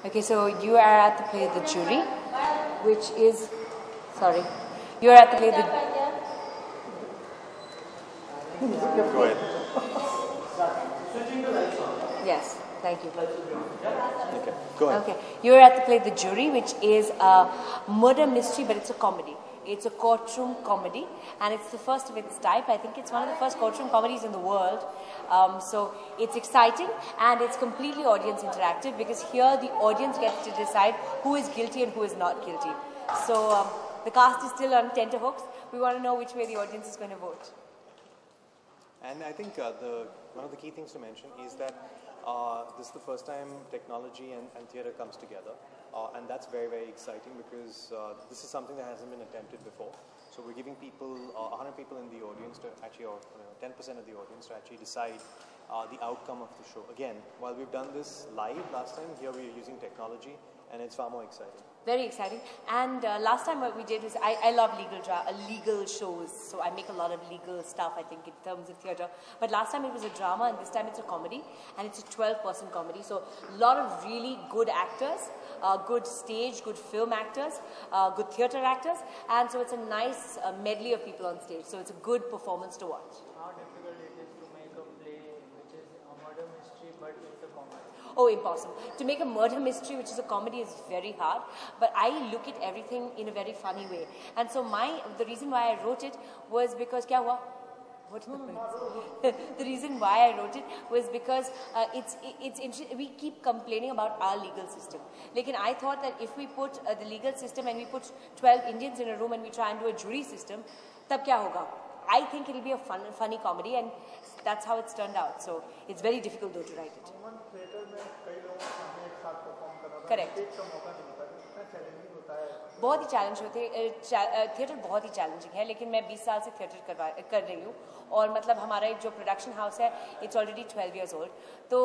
Okay, so you are at the play The Jury, which is, sorry, you are at the play The... Go ahead. Yes, thank you. Okay, go ahead. Okay, you are at the play The Jury, which is a murder mystery, but it's a comedy. It's a courtroom comedy, and it's the first of its type. I think it's one of the first courtroom comedies in the world. So it's exciting, and it's completely audience interactive, because here the audience gets to decide who is guilty and who is not guilty. So the cast is still on tenterhooks. We want to know which way the audience is going to vote. And I think one of the key things to mention is that this is the first time technology and theatre comes together. And that's very, very exciting, because this is something that hasn't been attempted before. So we're giving people, 100 people in the audience to actually, or 10% of the audience to actually decide the outcome of the show. Again, while we've done this live last time, here we're using technology, and it's far more exciting. Very exciting. And last time what we did was, I love legal shows, so I make a lot of legal stuff, I think, in terms of theatre. But last time it was a drama, and this time it's a comedy, and it's a 12-person comedy. So a lot of really good actors, good stage, good film actors, good theatre actors, and so it's a nice medley of people on stage. So it's a good performance to watch. How difficult it is to make a play which is a murder mystery but it's a comedy? Oh, impossible. To make a murder mystery, which is a comedy, is very hard. But I look at everything in a very funny way. And so the reason why I wrote it was because, kya hua? The reason why I wrote it was because we keep complaining about our legal system. Lekin I thought that if we put the legal system and we put 12 Indians in a room and we try and do a jury system, tab kya hoga? I think it'll be a funny comedy, and that's how it's turned out. So it's very difficult though to write it. Correct. बहुत ही challenge होते हैं, theatre बहुत ही challenging है, लेकिन मैं 20 साल से theatre कर रही हूँ, और मतलब हमारा जो प्रोडक्शन हाउस है, इट्स ऑलरेडी 12 years old. तो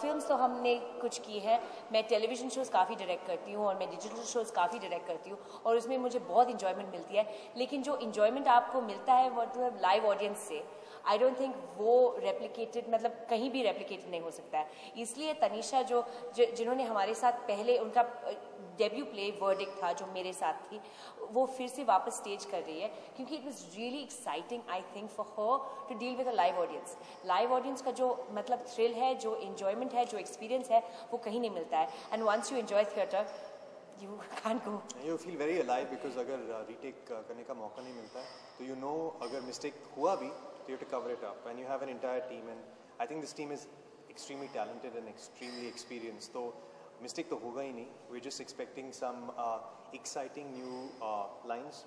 फिल्म्स तो हमने कुछ की हैं. मैं टेलीविज़न शोज़ काफ़ी डायरेक्ट करती हूँ, और मैं डिजिटल शोज़ काफ़ी डायरेक्ट करती हूँ, और उसमें मुझे बहुत इंजॉयमेंट मिलती है. लेकिन जो इंजॉयमेंट आपको मिलता है वो लाइव ऑडियंस से, आई डोंट थिंक वो रेप्लिकेटेड, मतलब कहीं भी रेप्लिकेटेड नहीं हो सकता है. इसलिए तनीषा जिन्होंने हमारे साथ पहले, उनका डेब्यू प्ले वर्डिक्ट था जो मेरे साथ थी, वो फिर से वापस स्टेज कर रही है, क्योंकि it was really exciting, I think, for her to deal with a live audience. Live audience का जो मतलब थ्रिल है, जो एंजॉयमेंट है, जो एक्सपीरियंस है, वो कहीं नहीं मिलता है. And once you enjoy theatre, you can't go. You feel very alive, because अगर रीटेक करने का मौका नहीं मिलता है, तो you know अगर मिस्टेक हुआ भी, तो you have to cover it up, and you have an entire team, and I think this team is extremely talented and extremely experienced. So mistake तो होगा ही नहीं. We're just expecting some exciting new lines.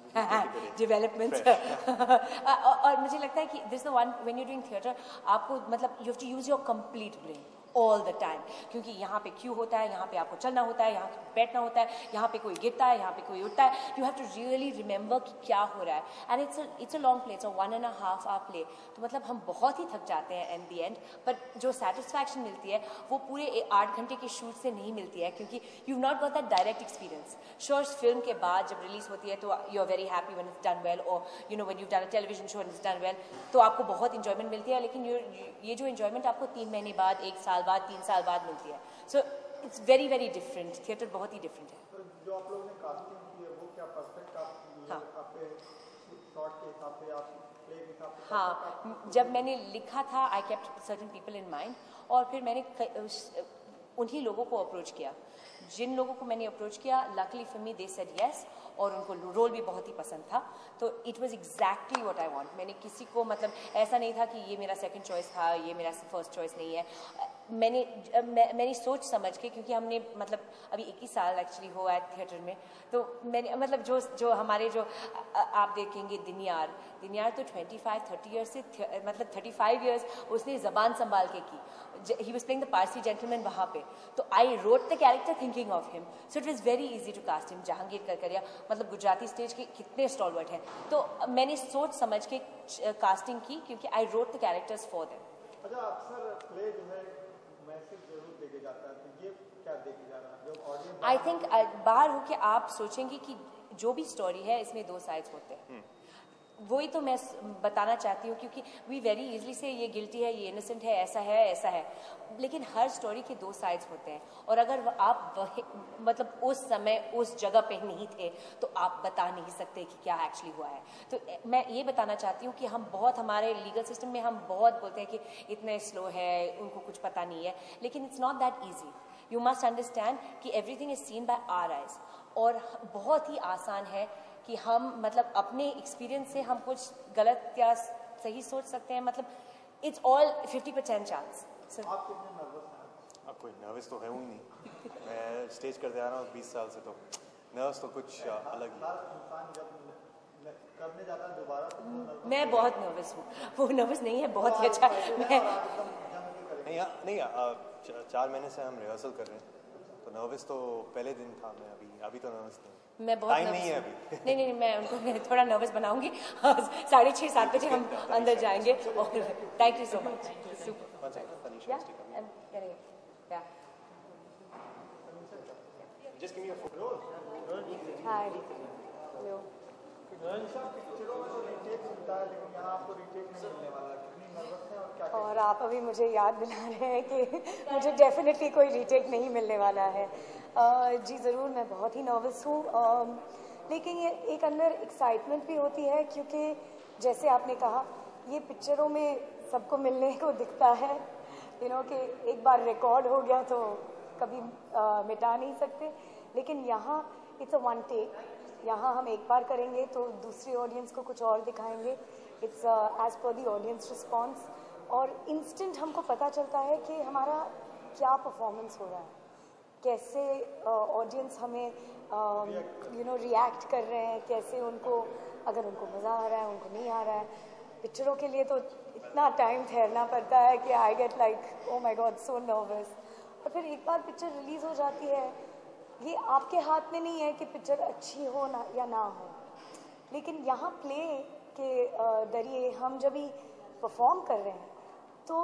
Developments. और मुझे लगता है कि this is the one, when you're doing theatre, आपको मतलब you have to use your complete brain all the time, क्योंकि यहाँ पे क्यों होता है, यहाँ पे आपको चलना होता है, यहाँ बैठना होता है, यहाँ पे कोई गिरता है, यहाँ पे कोई उठता है. You have to really remember कि क्या हो रहा है. And it's a long play, it's a 1.5 hour play. तो मतलब हम बहुत ही थक जाते हैं in the end, but जो satisfaction मिलती है वो पूरे 8 घंटे के शूट से नहीं मिलती है, क्योंकि you've not got that direct experience. Sure, film के बाद जब रिलीज होती है तो you're very happy when it's done well, or you know when you've done a television show and it's done well, तो आपको बहुत enjoyment मिलती है. लेकिन ये जो enjoyment आपको 3 महीने बाद, 1 साल बाद, 3 साल बाद मिलती है. So it's very very different. Theatre बहुत ही different है. जो आप लोगों ने कास्टिंग की है वो क्या परफेक्ट आपके शॉट के हिसाब से, आप प्ले के हिसाब से? हाँ, जब मैंने लिखा था, I kept certain people in mind, और फिर मैंने उन्हीं लोगों को अप्रोच किया. जिन लोगों को मैंने अप्रोच किया, luckily for me they said yes, और उनको रोल भी बहुत ही पसंद था. तो it was exactly what I want. मैंने किसी को, मतलब ऐसा नहीं था कि ये मेरा सेकंड चॉइस था, ये मेरा फर्स्ट चॉइस नहीं है. मैंने सोच समझ के, क्योंकि हमने मतलब अभी 21 साल एक्चुअली हुआ है थिएटर में, तो मैंने मतलब जो हमारे जो आप देखेंगे दिनियार तो 25-30 ईयर्स से, मतलब 35 ईयर्स उसने ज़बान संभाल के की. He was playing the Parsi gentleman वहाँ पे. तो I wrote the character thinking of him, so it was very easy to cast him. Jahangir Karkaria, मतलब गुजराती स्टेज के कितने स्टॉलवर्ट हैं, तो मैंने सोच समझ के कास्टिंग की, क्योंकि I wrote the characters for them. अच्छा, अक्सर प्ले जो है मैसेज जरूर देके जाता है, तो ये क्या देके जा रहा है जो ऑडियंस? I think बाहर होके आप सोचेंगे कि जो भी स्टोरी है इसमें 2 साइड्स होते हैं. वही तो मैं बताना चाहती हूँ, क्योंकि वी वेरी इजली से ये गिल्टी है, ये इनोसेंट है, ऐसा है, लेकिन हर स्टोरी के दो साइड्स होते हैं। और अगर आप मतलब उस समय उस जगह पे नहीं थे तो आप बता नहीं सकते कि क्या एक्चुअली हुआ है। तो मैं ये बताना चाहती हूँ कि हम बहुत, हमारे लीगल सिस्टम में हम बहुत बोलते हैं कि इतने स्लो है, उनको कुछ पता नहीं है, लेकिन it's not that easy. You must understand कि everything is seen by our eyes. और बहुत ही आसान है कि हम मतलब अपने एक्सपीरियंस से हम कुछ गलत या सही सोच सकते हैं, मतलब इट्स ऑल 50% चांस। आप कितने नर्वस हैं? अब कोई नर्वस तो है ही नहीं, मैं स्टेज करते आ रहा हूँ 20 साल से, तो नर्वस तो कुछ अलग ही। हर इंसान जब करने जाता है दोबारा तो मैं बहुत नर्वस हूँ, वो नर्वस नहीं है, बहुत ही अच्छा। मैं नहीं 4 महीने से हम रिहर्सल कर रहे हैं, तो नर्वस तो पहले दिन था, मैं अभी तो नर्वस नहीं। मैं बहुत टाइम नहीं है अभी। नहीं, मैं उनको थोड़ा नर्वस बनाऊंगी। 6:30-7 बजे हम अंदर जाएंगे। और thank you so much. Just give me a photo. Hi, hello. पिक्चरों में तो रीटेक मिलता है, लेकिन यहाँ आपको रीटेक नहीं मिलने वाला। कितनी नर्वस है और क्या? और आप अभी मुझे याद दिला रहे हैं कि मुझे डेफिनेटली कोई रीटेक नहीं मिलने वाला है। जी ज़रूर, मैं बहुत ही नर्वस हूँ, लेकिन ये एक अंदर एक्साइटमेंट भी होती है, क्योंकि जैसे आपने कहा ये पिक्चरों में सबको मिलने को दिखता है, कि एक बार रिकॉर्ड हो गया तो कभी मिटा नहीं सकते। लेकिन यहाँ इट्स अ वन टेक, यहाँ हम एक बार करेंगे तो दूसरी ऑडियंस को कुछ और दिखाएंगे। It's as per the audience response, और इंस्टेंट हमको पता चलता है कि हमारा क्या परफॉर्मेंस हो रहा है, कैसे ऑडियंस हमें रिएक्ट कर रहे हैं, कैसे उनको, अगर उनको मज़ा आ रहा है, उनको नहीं आ रहा है। पिक्चरों के लिए तो इतना टाइम ठहरना पड़ता है कि I get like oh my God so nervous. और फिर एक बार पिक्चर रिलीज़ हो जाती है, ये आपके हाथ में नहीं है कि पिक्चर अच्छी हो ना या ना हो, लेकिन यहाँ प्ले के जरिए हम जब भी परफॉर्म कर रहे हैं तो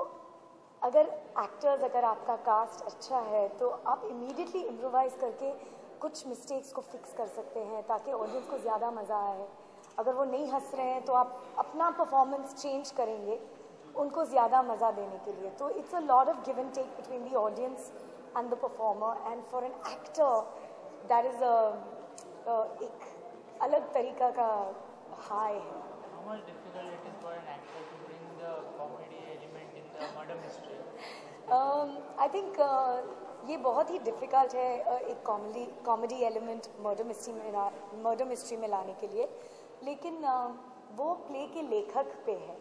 अगर एक्टर्स, अगर आपका कास्ट अच्छा है तो आप इमीडिएटली इम्प्रोवाइज करके कुछ मिस्टेक्स को फिक्स कर सकते हैं ताकि ऑडियंस को ज़्यादा मज़ा आए। अगर वो नहीं हंस रहे हैं तो आप अपना परफॉर्मेंस चेंज करेंगे उनको ज़्यादा मज़ा देने के लिए। तो it's a lot of give and take between the audience and the performer, and for an actor that is एक अलग तरीका का हाई है। How much difficult it is for an actor to bring the comedy element in the murder mystery? I think ये बहुत ही difficult है एक comedy element murder mystery में लाने के लिए, लेकिन वो प्ले के लेखक पे है,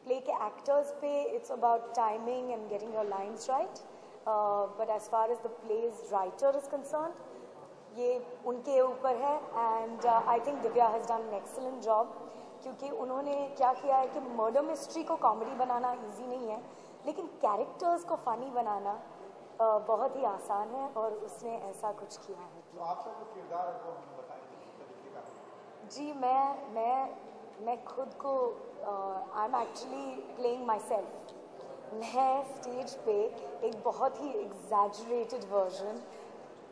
प्ले के एक्टर्स पे it's about timing and getting your lines right, but as far as the plays writer is concerned ये उनके ऊपर है। And I think Divya has done an excellent job, क्योंकि उन्होंने क्या किया है कि मर्डर मिस्ट्री को कॉमेडी बनाना इजी नहीं है, लेकिन कैरेक्टर्स को फ़नी बनाना बहुत ही आसान है, और उसने ऐसा कुछ किया है। तो आपका जो किरदार है वो हम बताएंगे किस तरीके का है? जी, मैं खुद को I am actually playing myself. मैं स्टेज पे एक बहुत ही exaggerated version,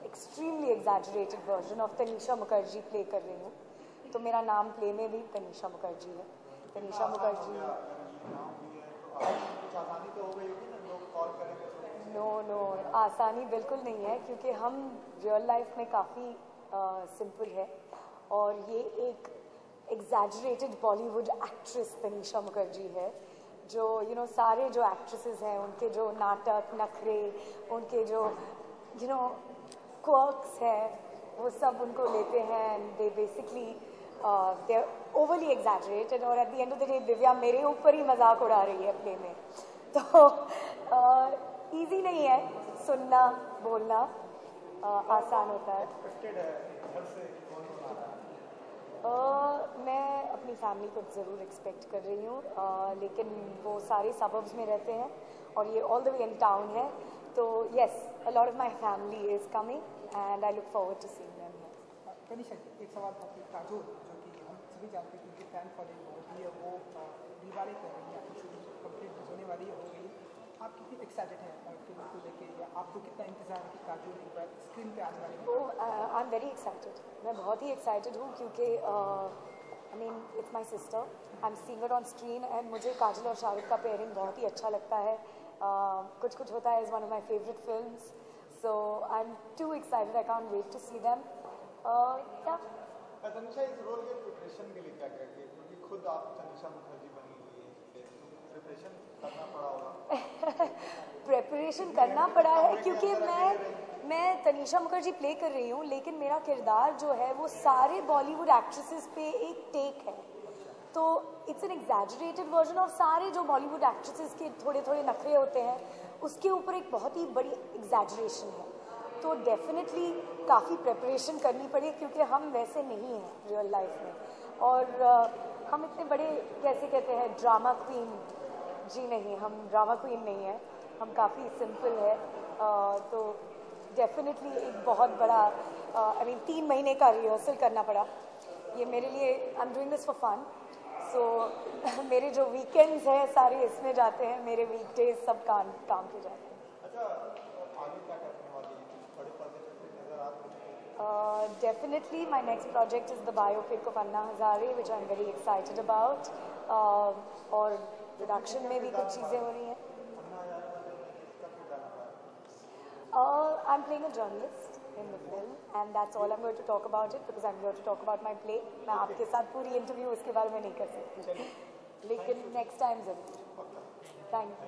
extremely exaggerated version of Tanisha Mukherjee play कर रही हूँ। तो मेरा नाम प्ले में भी तनीषा मुखर्जी है। तनीषा मुखर्जी कुछ आसानी तो हो गई होगी ना, लोग कॉल करेंगे? नो, आसानी बिल्कुल नहीं है, क्योंकि हम रियल लाइफ में काफ़ी सिंपल है, और ये एक एग्जैजरेटेड बॉलीवुड एक्ट्रेस तनीषा मुखर्जी है, जो सारे जो एक्ट्रेसेस हैं उनके जो नाटक नखरे, उनके जो क्वर्क्स हैं वो सब उनको लेते हैं, and they basically they are overly exaggerated, और at the end of the day Divya मेरे ऊपर ही मजाक उड़ा रही है प्ले में। तो ईजी नहीं है, सुनना बोलना आसान होता है। मैं अपनी फैमिली को ज़रूर एक्सपेक्ट कर रही हूँ, लेकिन वो सारे सबर्ब्स में रहते हैं और ये all the way in town है, तो yes a lot of my family is coming and I look forward to seeing them here. Tanisha, एक सवाल था कि काजोल, जो कि हम सभी जानते हैं कि फैन फॉलोइंग बहुत ही है, वो दीवारें कर रही हैं, आपकी शूटिंग कंप्लीट होने वाली हो गई, आप कितनी एक्साइटेड हैं फिल्म को लेके, या आपको कितना इंतजार है कि काजोल एक बार स्क्रीन पे आने वाली है? आई एम वेरी एक्साइटेड, मैं बहुत ही एक्साइटेड हूँ, क्योंकि I mean, it's my sister. I'm seeing her on screen and मुझे काजल और शाहरुख का पेयरिंग बहुत ही अच्छा लगता है. कुछ कुछ होता है is one of my favorite films. So I'm too excited. I can't wait to see them. Yeah. Tanisha, इस रोल के प्रिपरेशन के लिए क्या करती है? क्योंकि खुद आप तनिषा मुखर्जी बनी हुई है, प्रिपरेशन करना पड़ा होगा. प्रेपरेशन करना पड़ा है क्योंकि मैं तनिषा मुखर्जी प्ले कर रही हूँ, लेकिन मेरा किरदार जो है वो सारे बॉलीवुड एक्ट्रेसेस पे एक टेक है. तो it's an exaggerated version of सारे जो बॉलीवुड एक्ट्रेसेस के थोड़े थोड़े नखरे होते हैं, उसके ऊपर एक बहुत ही बड़ी एग्जैजरेशन है. तो डेफिनेटली काफ़ी प्रेपरेशन करनी पड़ी क्योंकि हम वैसे नहीं हैं रियल लाइफ में. और हम इतने बड़े कैसे कहते हैं ड्रामा क्वीन, जी नहीं, हम ड्रामा क्वीन नहीं है, हम काफ़ी सिंपल है. तो डेफिनेटली एक बहुत बड़ा 3 महीने का रिहर्सल करना पड़ा. ये मेरे लिए I am doing this for fun. So मेरे जो वीकेंड्स हैं सारे इसमें जाते हैं, मेरे वीकडेज सब काम पे जाते हैं. अच्छा, आगे क्या करने वाली है? बड़े पर्दे पे नजर आ रही है? Definitely my next project is the biopic of Anna Hazare, which I'm very excited about. और प्रोडक्शन में भी कुछ चीज़ें हो रही हैं. I'm playing a journalist in the film, and that's all I'm going to talk about it because I'm here to talk about my play. मैं आपके साथ पूरी इंटरव्यू इसके बारे में नहीं कर सकती, लेकिन नेक्स्ट टाइम जरूर. Thank you.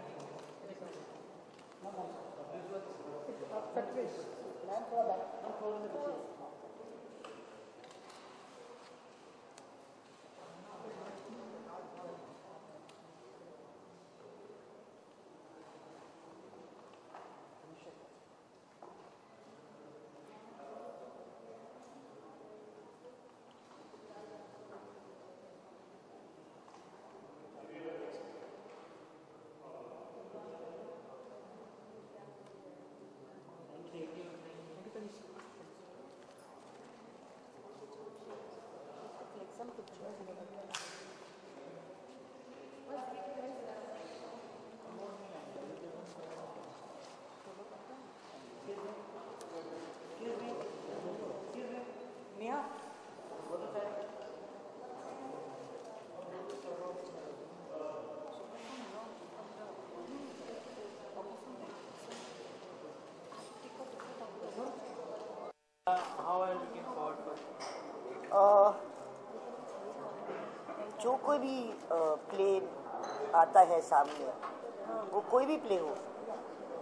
जो कोई भी प्ले आता है सामने, वो कोई भी प्ले हो,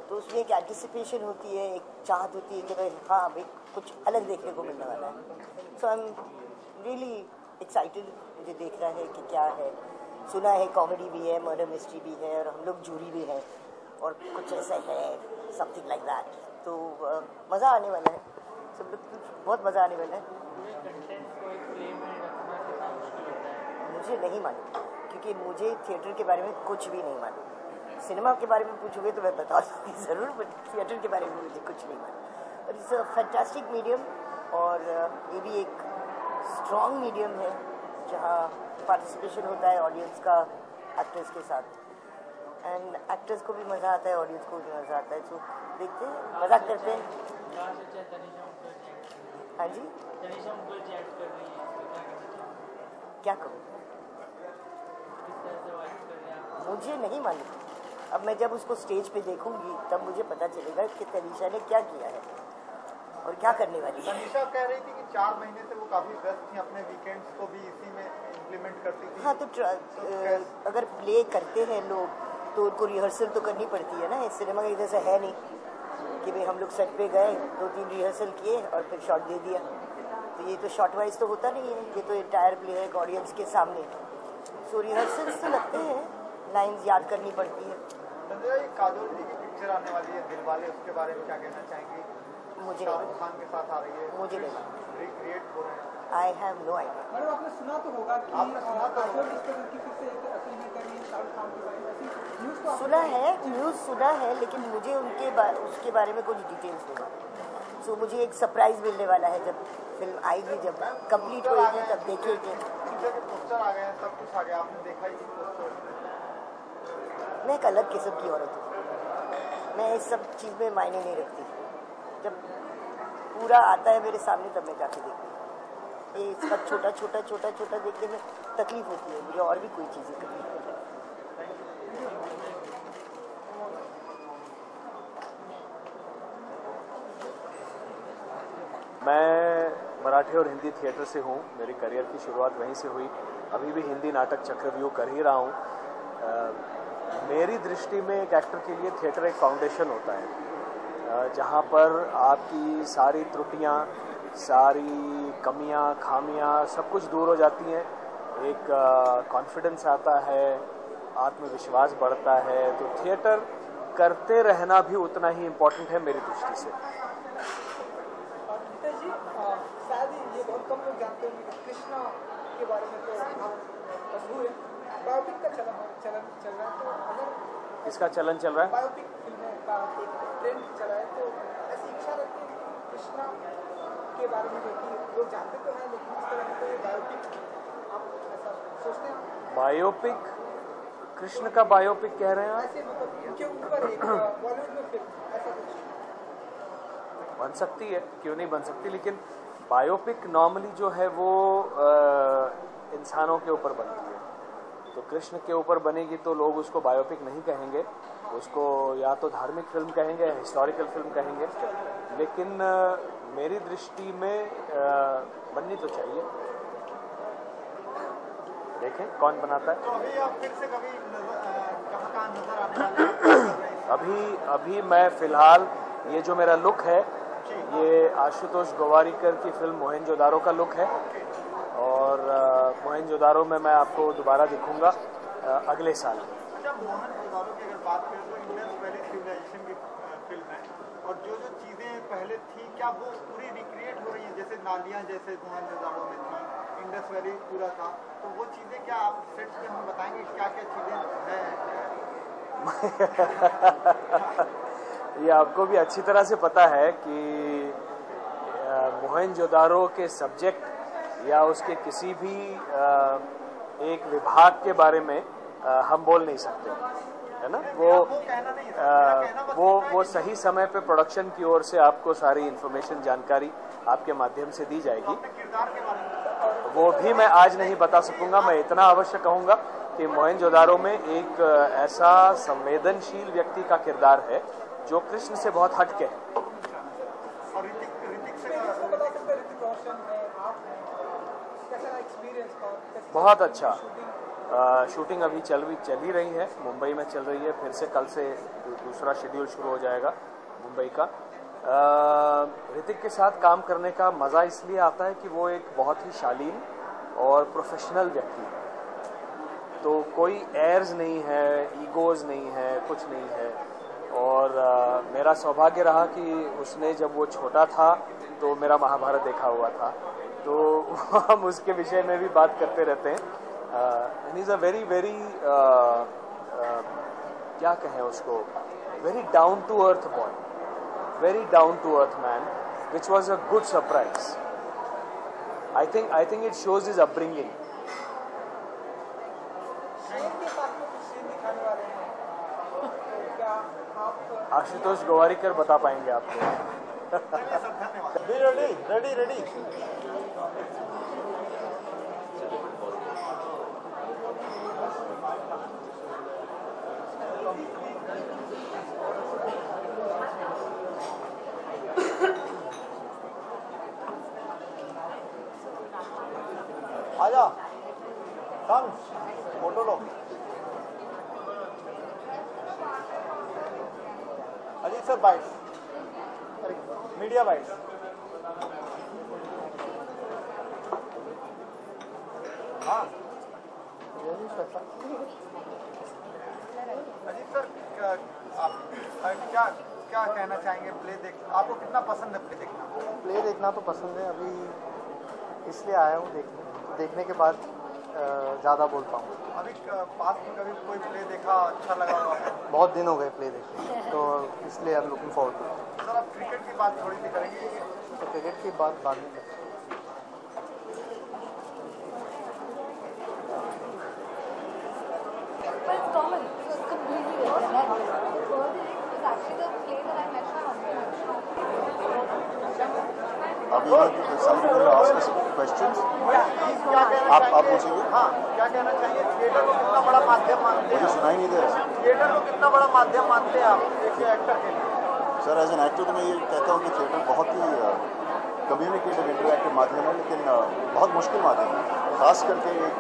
तो उसमें एक एंटिसिपेशन होती है, एक चाहत होती है कि भाई हाँ भाई कुछ अलग देखने को मिलने वाला है. सो आई एम रियली एक्साइटेड. मुझे देखना है कि क्या है. सुना है कॉमेडी भी है, मर्डर मिस्ट्री भी है, और हम लोग जूरी भी हैं, और कुछ ऐसा है समथिंग लाइक दैट. तो मज़ा आने वाला है. सब बहुत मज़ा आने वाला है. मुझे नहीं मालूम, क्योंकि मुझे थिएटर के बारे में कुछ भी नहीं मालूम. सिनेमा के बारे में पूछोगे तो मैं बता दूँगी ज़रूर, बट थिएटर के बारे में मुझे कुछ नहीं मालूम. और इट्स अ फैंटास्टिक मीडियम, और ये भी एक स्ट्रॉन्ग मीडियम है जहाँ पार्टिसिपेशन होता है ऑडियंस का एक्टर्स के साथ, एंड एक्टर्स को भी मज़ा आता है, ऑडियंस को भी मज़ा आता है. सो देखते हैं, मज़ा करते हैं. हाँ जी, क्या कहूँ, मुझे नहीं मालूम. अब मैं जब उसको स्टेज पे देखूंगी तब मुझे पता चलेगा कि तनिषा ने क्या किया है और क्या करने वाली है. तनिषा कह रही थी कि 4 महीने से वो काफी व्यस्त थी, अपने वीकेंड्स को भी इसी में इम्प्लीमेंट करती थी. हाँ, तो अगर प्ले करते हैं लोग तो उनको रिहर्सल तो करनी पड़ती है ना. इस सिनेमा का इधर से है नहीं कि भाई हम लोग सेट पे गए, 2-3 रिहर्सल किए और फिर शॉट दे दिया. तो ये तो शॉट वाइज तो होता नहीं है, ये तो एंटायर प्ले है ऑडियंस के सामने. सो रिहर्सल्स तो लगते हैं, लाइंस याद करनी पड़ती है. संजय, काजोल जी की पिक्चर आने वाली है दिलवाले, उसके बारे में क्या कहना चाहेंगे? मुझे शाहरुख खान के साथ आ रही है, मुझे नहीं, रिक्रिएट हो रहे हैं. I have no idea. Madam, आपने सुना तो होगा कि आपने सुना तो होगा। काजोल इस तरह की फिर से एक फिल्म कर रही है शाहरुख खान के बारे में, ऐसी न्यूज़ तो सुना है, न्यूज़ सुना है, लेकिन मुझे उसके बारे में कुछ डिटेल्स नहीं. सो मुझे एक सरप्राइज मिलने वाला है जब फिल्म आएगी, जब कंप्लीट होगी तब देखेंगे. पिक्चर के पोस्टर आ गए हैं, सब कुछ आ गया, आपने देखा ही पोस्टर. मैं एक अलग किस्म की औरत हूँ. मैं इस सब चीज़ में मायने नहीं रखती. जब पूरा आता है मेरे सामने तब मैं जाके देखती हूँ. ये इसका छोटा छोटा छोटा छोटा देखने में तकलीफ होती है मुझे, और भी कोई चीज़ें तकलीफ होती है। मैं मराठी और हिंदी थिएटर से हूँ, मेरी करियर की शुरुआत वहीं से हुई। अभी भी हिंदी नाटक चक्रव्यूह कर ही रहा हूँ। मेरी दृष्टि में एक एक्टर के लिए थिएटर एक फाउंडेशन होता है, जहाँ पर आपकी सारी त्रुटियाँ, सारी कमियाँ, खामियाँ सब कुछ दूर हो जाती हैं। एक कॉन्फिडेंस आता है, आत्मविश्वास बढ़ता है। तो थिएटर करते रहना भी उतना ही इम्पोर्टेंट है मेरी दृष्टि से। जी शायद ये बहुत कम लोग जानते होंगे कि कृष्णा के बारे में तो आप मशहूर है, बायोपिक का चलन चल रहा है, तो अगर इसका चलन चल रहा है, बायोपिक फिल्मों का एक ट्रेंड चला है, तो ऐसी इच्छा रखती है कि कृष्णा के बारे में जो कि लोग जानते तो हैं, लेकिन इस तरह की कोई बायोपिक आप ऐसा सोचते हैं? बायोपिक, कृष्ण का बायोपिक कह रहे हैं आप? ऐसे मतलब उनके ऊपर एक बॉलीवुड में फिल्म ऐसा कुछ बन सकती है, क्यों नहीं बन सकती। लेकिन बायोपिक नॉर्मली जो है वो इंसानों के ऊपर बनती है। तो कृष्ण के ऊपर बनेगी तो लोग उसको बायोपिक नहीं कहेंगे, उसको या तो धार्मिक फिल्म कहेंगे या हिस्टोरिकल फिल्म कहेंगे। लेकिन मेरी दृष्टि में बननी तो चाहिए, देखें कौन बनाता है। तो अभी आप फिर से कभी कहाँ नजर आने वाले? अभी मैं फिलहाल ये जो मेरा लुक है ये आशुतोष गोवारिकर की फिल्म मोहनजोदारो का लुक है, और मोहनजोदारो में मैं आपको दोबारा दिखूंगा अगले साल। अच्छा, मोहनजोदारो की अगर बात करें तो इंडस वैली सिविलाइजेशन की फिल्म है, और जो जो चीज़ें पहले थी क्या वो पूरी रिक्रिएट हो रही हैं? जैसे नालियाँ जैसे मोहनजोदारो में थी, इंडस वैली पूरा था, तो वो चीज़ें क्या आप सेट्स पे हमें बताएंगे क्या क्या चीज़ें हैं? ये आपको भी अच्छी तरह से पता है कि मोहनजोदारो के सब्जेक्ट या उसके किसी भी एक विभाग के बारे में हम बोल नहीं सकते, है ना। वो सही समय पे प्रोडक्शन की ओर से आपको सारी इंफॉर्मेशन, जानकारी आपके माध्यम से दी जाएगी। वो भी मैं आज नहीं बता सकूंगा। मैं इतना अवश्य कहूंगा कि मोहनजोदारो में एक ऐसा संवेदनशील व्यक्ति का किरदार है जो कृष्ण से बहुत हटके है। और ऋतिक से बहुत अच्छा शूटिंग अभी चल ही रही है, मुंबई में चल रही है। फिर से कल से दूसरा शेड्यूल शुरू हो जाएगा मुंबई का। ऋतिक के साथ काम करने का मज़ा इसलिए आता है कि वो एक बहुत ही शालीन और प्रोफेशनल व्यक्ति है। तो कोई एयर्स नहीं है, ईगोज नहीं है, कुछ नहीं है। और मेरा सौभाग्य रहा कि उसने जब वो छोटा था तो मेरा महाभारत देखा हुआ था, तो हम उसके विषय में भी बात करते रहते हैं। He is a very very क्या कहें उसको, very down to earth boy, very down to earth man, which was a good surprise. I think it shows his upbringing. Ashutosh Gowariker बता पाएंगे आपको। रेडी आजा, कम फोटो लो। Ajit sir bytes, media bytes. हाँ Ajit sir, आप क्या क्या कहना चाहेंगे? प्ले देख आपको कितना पसंद है? प्ले देखना तो पसंद है, अभी इसलिए आया हूँ देखने के बाद ज़्यादा बोल पाऊँ। अभी पास में कभी कोई प्ले देखा अच्छा लगा हुआ है? बहुत दिन हो गए प्ले देखे, तो इसलिए I am looking forward to. Sir आप क्रिकेट की बात थोड़ी सी करेंगे? तो क्रिकेट की बात बाद में करें। It's common, so it's completely different. The bird is actually the play that I met my husband. अभी somebody will ask us questions. आप पूछेंगे? हाँ, क्या कहना चाहिए? थिएटर को कितना बड़ा माध्यम मानते हैं? मुझे सुनाई नहीं दे रहा। थिएटर को कितना बड़ा माध्यम मानते हैं आप एक एक्टर के लिए? सर एज एन एक्टर तो मैं ये कहता हूँ कि थिएटर बहुत ही कम्युनिकेटिव इंटरैक्टिव माध्यम है, लेकिन बहुत मुश्किल माध्यम है, खास करके एक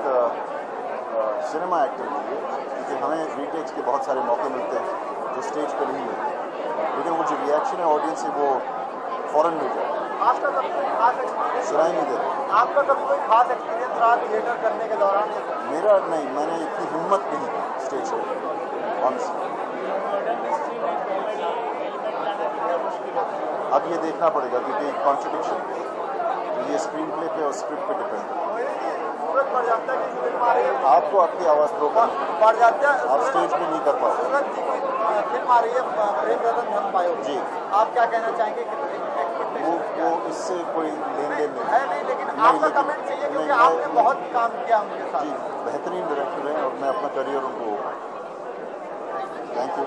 सिनेमा एक्टर के लिए, क्योंकि हमें रीटेक्स के बहुत सारे मौके मिलते हैं जो स्टेज पर नहीं मिलते, लेकिन वो जो रिएक्शन है ऑडियंस से वो फौरन मिल जाए। आपका कभी कोई खास एक्सपीरियंस? सुनाई नहीं दे रहा। आपका कभी कोई खास एक्सपीरियंस रहा थिएटर करने के दौरान? मेरा नहीं, मैंने इतनी हिम्मत नहीं की स्टेज पर ऑनेस्टली। अब ये देखना पड़ेगा क्योंकि कॉन्ट्रडिक्शन है, तो ये स्क्रीन प्ले पे और स्क्रिप्ट पे डिपेंड है। सूरज पड़ जाता है कि फिल्म आ रही है, आपको आपकी आवाज़ पड़ जाता है, आप स्टेज पे नहीं कर पाओ। सूरज जी कोई फिल्म आ रही है प्रेम रतन धन पायो जी, आप क्या कहना चाहेंगे? वो इससे कोई लेन देन नहीं, लेकिन आपका कमेंट चाहिए क्योंकि आपने बहुत काम किया उनके साथ। जी, बेहतरीन डायरेक्टर हैं और मैं अपना करियर उनको थैंक यू।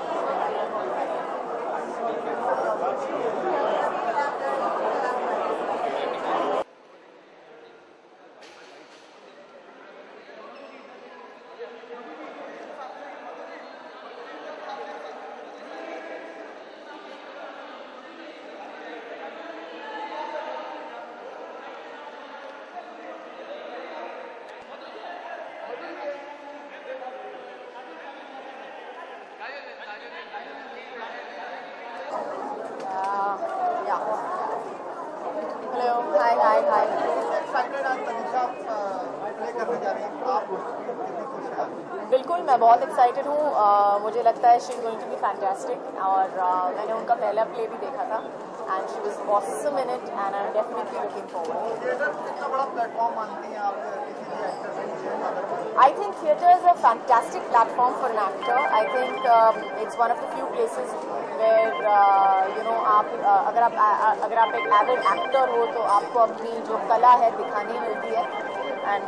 बिल्कुल, मैं बहुत एक्साइटेड हूँ। मुझे लगता है she is going to be fantastic और मैंने उनका पहला प्ले भी देखा था and she was awesome in it and I am definitely looking forward. Theatre कितना बड़ा प्लेटफॉर्म मानती हैं आप किसी भी एक्टर के लिए? I think theatre is a fantastic platform for an actor. I think it's one of the few places where you know अगर आप एक avid actor हो तो आपको अपनी जो कला है दिखानी मिलती है। And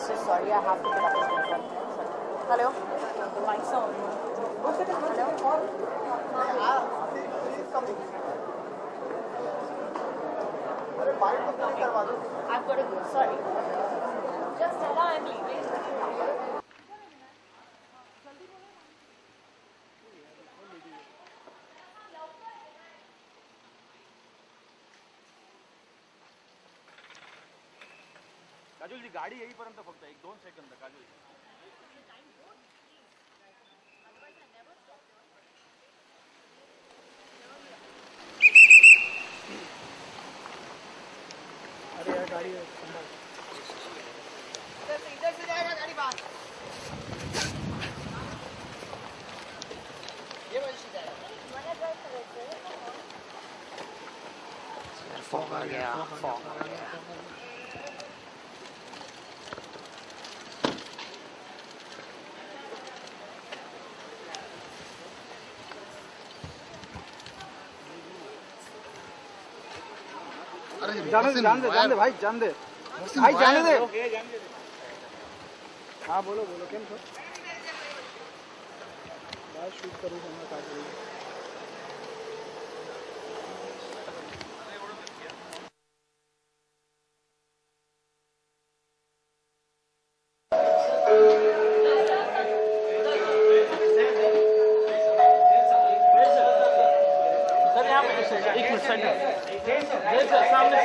so sorry, I have to pick up this phone. Hello. Mic's on. Hello. I've got to go. Sorry. Just tell her I'm leaving. Kajol जी गाडी येईपर्यंत फक्त 1-2 सेकंद काजोल जी. अरे यार गाड़ी इधर से जाएगा गाड़ी बाहर, ये वैसे जाएगा। फॉग आ गया, फॉग आ गया। जान दे भाई, जान दे भाई, जाने दे। हाँ बोलो क्या सर? बात शूट करूँ सर यहाँ पे एक मिनट सामने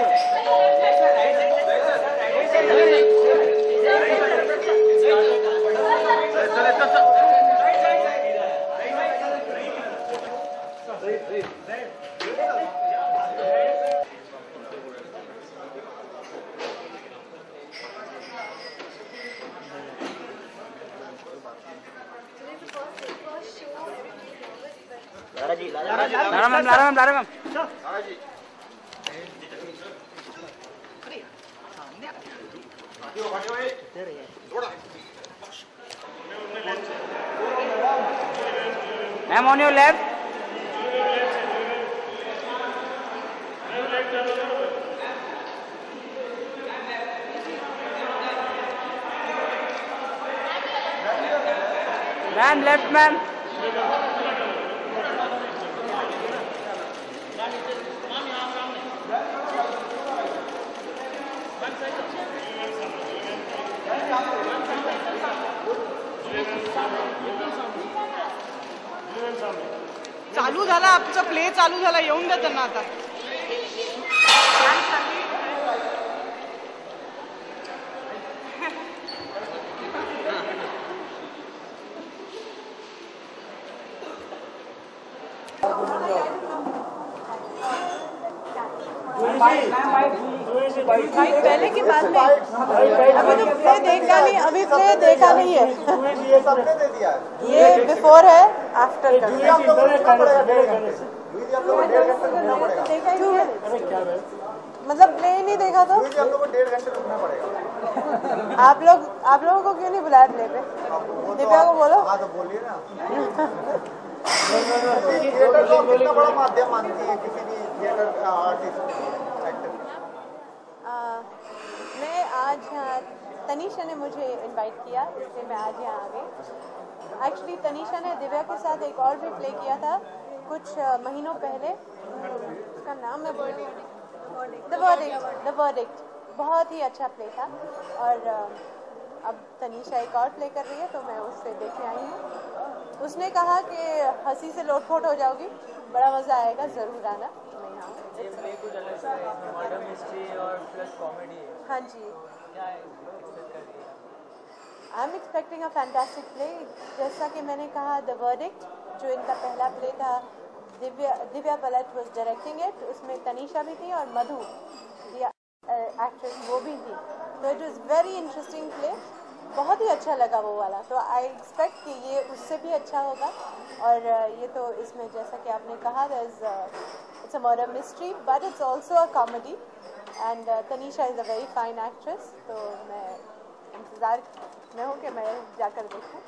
Lara ma'am on your left. Ma'am left ma'am. चालू झाला आमचा प्ले चालू झाला येऊन द्या त्यांना आता पहले की बात नहीं, अभी तो प्ले देखा नहीं, अभी प्ले देखा नहीं है। ये सबने दे दिया है। ये बिफोर है, आफ्टर का। आप लोगों को रुकना पड़ेगा 1.5 घंटे। आप लोगों को 1.5 घंटे रुकना पड़ेगा। देखा ही है। मतलब प्ले ही नहीं देखा तो? आप लोगों को 1.5 घंटे रुकना पड़ेगा। आप लोगों को क्यों नहीं बुलाया प्ले पे? दिव्या को बोलो। हाँ तो बोलिए ना। थिएटर को कितना बड़ा माध्यम मानती है किसी भी थिएटर आर्टिस्ट एक्टर? मैं आज यहाँ तनीषा ने मुझे इनवाइट किया, इसलिए मैं आज यहाँ आ गई। एक्चुअली तनीषा ने दिव्या के साथ एक और भी प्ले किया था कुछ महीनों पहले, उसका नाम मैं भूल गई, द वर्डिक्ट। बहुत ही अच्छा प्ले था और अब तनीषा एक और प्ले कर रही है तो मैं उससे देखने आई हूँ। उसने कहा कि हंसी से लोटपोट हो जाओगी, बड़ा मजा आएगा, जरूर आना। मैं यहाँ ये प्ले कुछ अलग सा है, इसमें मर्डर मिस्ट्री और प्लस कॉमेडी है। हाँ जी, क्या एक्सपेक्ट कर रही है? I am expecting a fantastic play. जैसा कि मैंने कहा, द वर्डिक्ट जो इनका पहला प्ले था, दिव्या पलट वाज डायरेक्टिंग इट, उसमें तनीषा भी थी और मधु एक्ट्रेस वो भी थी, तो it was very interesting play. बहुत ही अच्छा लगा वो वाला, तो आई एक्सपेक्ट कि ये उससे भी अच्छा होगा। और ये तो इसमें जैसा कि आपने कहा, it's a murder mystery but it's also a comedy and Tanisha is a very fine actress, तो मैं इंतज़ार में हूँ कि मैं जाकर देखूँ।